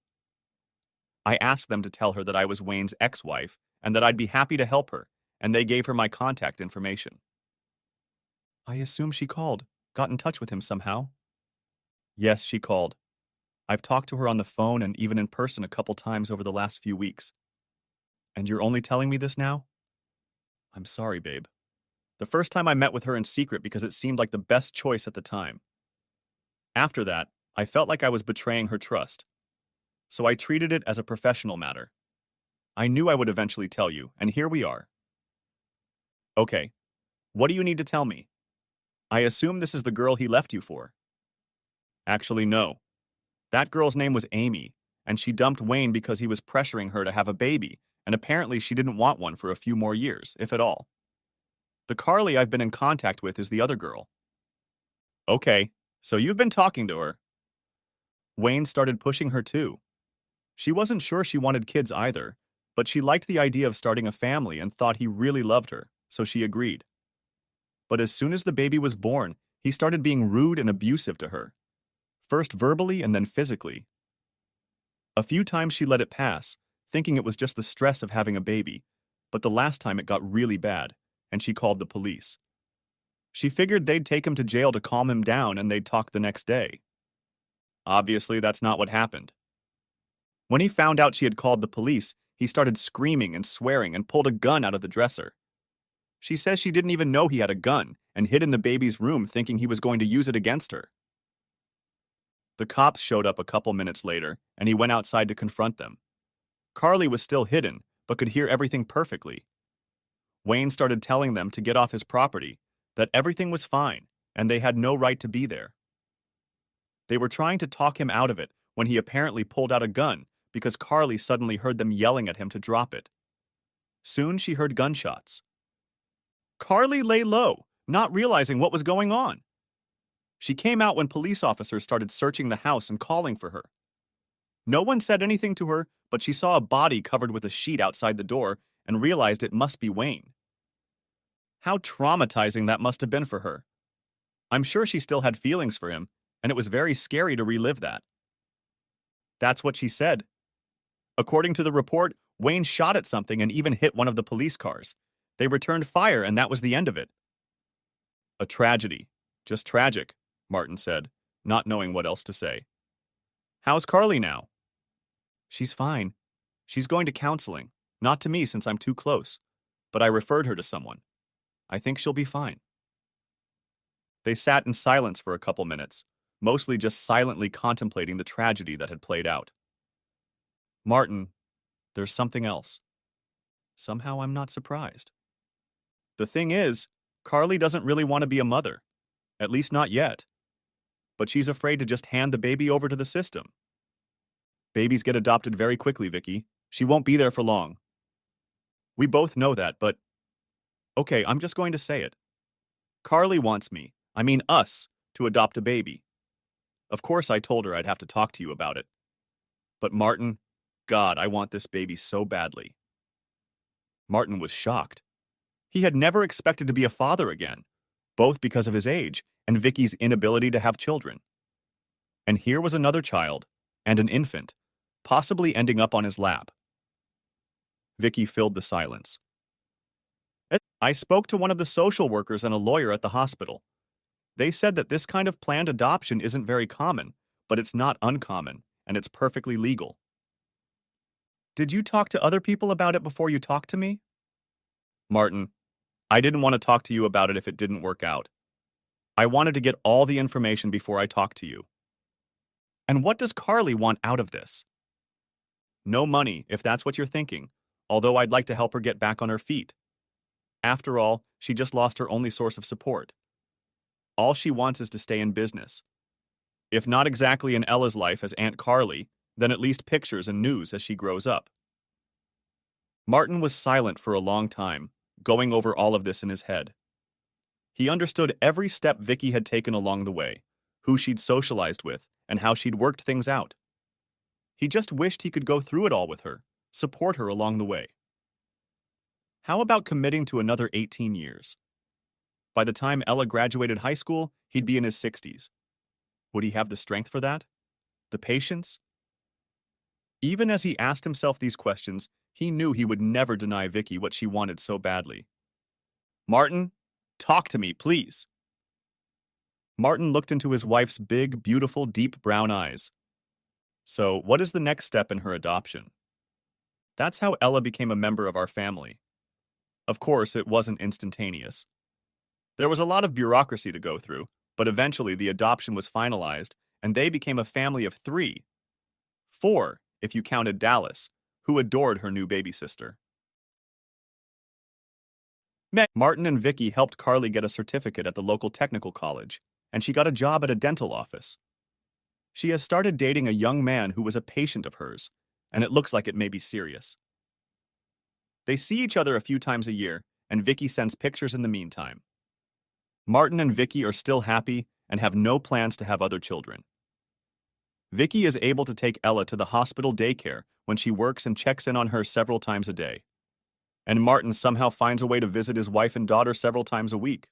I asked them to tell her that I was Wayne's ex-wife and that I'd be happy to help her, and they gave her my contact information. I assume she called, got in touch with him somehow. Yes, she called. I've talked to her on the phone and even in person a couple times over the last few weeks. And you're only telling me this now? I'm sorry, babe. The first time I met with her in secret because it seemed like the best choice at the time. After that, I felt like I was betraying her trust. So I treated it as a professional matter. I knew I would eventually tell you, and here we are. Okay, what do you need to tell me? I assume this is the girl he left you for. Actually, no. That girl's name was Amy, and she dumped Wayne because he was pressuring her to have a baby, and apparently she didn't want one for a few more years, if at all. The Carly I've been in contact with is the other girl. Okay, so you've been talking to her. Wayne started pushing her too. She wasn't sure she wanted kids either, but she liked the idea of starting a family and thought he really loved her, so she agreed. But as soon as the baby was born, he started being rude and abusive to her. First verbally and then physically. A few times she let it pass, thinking it was just the stress of having a baby, but the last time it got really bad, and she called the police. She figured they'd take him to jail to calm him down and they'd talk the next day. Obviously, that's not what happened. When he found out she had called the police, he started screaming and swearing and pulled a gun out of the dresser. She says she didn't even know he had a gun and hid in the baby's room thinking he was going to use it against her. The cops showed up a couple minutes later, and he went outside to confront them. Carly was still hidden, but could hear everything perfectly. Wayne started telling them to get off his property, that everything was fine, and they had no right to be there. They were trying to talk him out of it when he apparently pulled out a gun because Carly suddenly heard them yelling at him to drop it. Soon she heard gunshots. Carly lay low, not realizing what was going on. She came out when police officers started searching the house and calling for her. No one said anything to her, but she saw a body covered with a sheet outside the door and realized it must be Wayne. How traumatizing that must have been for her. I'm sure she still had feelings for him, and it was very scary to relive that. That's what she said. According to the report, Wayne shot at something and even hit one of the police cars. They returned fire, and that was the end of it. A tragedy. Just tragic, Martin said, not knowing what else to say. How's Carly now? She's fine. She's going to counseling. Not to me since I'm too close, but I referred her to someone. I think she'll be fine. They sat in silence for a couple minutes, mostly just silently contemplating the tragedy that had played out. Martin, there's something else. Somehow I'm not surprised. The thing is, Carly doesn't really want to be a mother. At least not yet. But she's afraid to just hand the baby over to the system. Babies get adopted very quickly, Vicky. She won't be there for long. We both know that, but... Okay, I'm just going to say it. Carly wants me, I mean us, to adopt a baby. Of course I told her I'd have to talk to you about it. But Martin, God, I want this baby so badly. Martin was shocked. He had never expected to be a father again, both because of his age and Vicky's inability to have children. And here was another child, and an infant, possibly ending up on his lap. Vicky filled the silence. I spoke to one of the social workers and a lawyer at the hospital. They said that this kind of planned adoption isn't very common, but it's not uncommon, and it's perfectly legal. Did you talk to other people about it before you talked to me? Martin, I didn't want to talk to you about it if it didn't work out. I wanted to get all the information before I talked to you. And what does Carly want out of this? No money, if that's what you're thinking, although I'd like to help her get back on her feet. After all, she just lost her only source of support. All she wants is to stay in business. If not exactly in Ella's life as Aunt Carly, then at least pictures and news as she grows up. Martin was silent for a long time, going over all of this in his head. He understood every step Vicky had taken along the way, who she'd socialized with, and how she'd worked things out. He just wished he could go through it all with her, support her along the way. How about committing to another 18 years? By the time Ella graduated high school, he'd be in his 60s. Would he have the strength for that? The patience? Even as he asked himself these questions, he knew he would never deny Vicky what she wanted so badly. Martin, talk to me, please. Martin looked into his wife's big, beautiful, deep brown eyes. So, what is the next step in her adoption? That's how Ella became a member of our family. Of course, it wasn't instantaneous. There was a lot of bureaucracy to go through, but eventually the adoption was finalized, and they became a family of 3. 4, if you counted Dallas, who adored her new baby sister. Martin and Vicky helped Carly get a certificate at the local technical college, and she got a job at a dental office. She has started dating a young man who was a patient of hers, and it looks like it may be serious. They see each other a few times a year, and Vicky sends pictures in the meantime. Martin and Vicky are still happy and have no plans to have other children. Vicky is able to take Ella to the hospital daycare when she works and checks in on her several times a day. And Martin somehow finds a way to visit his wife and daughter several times a week.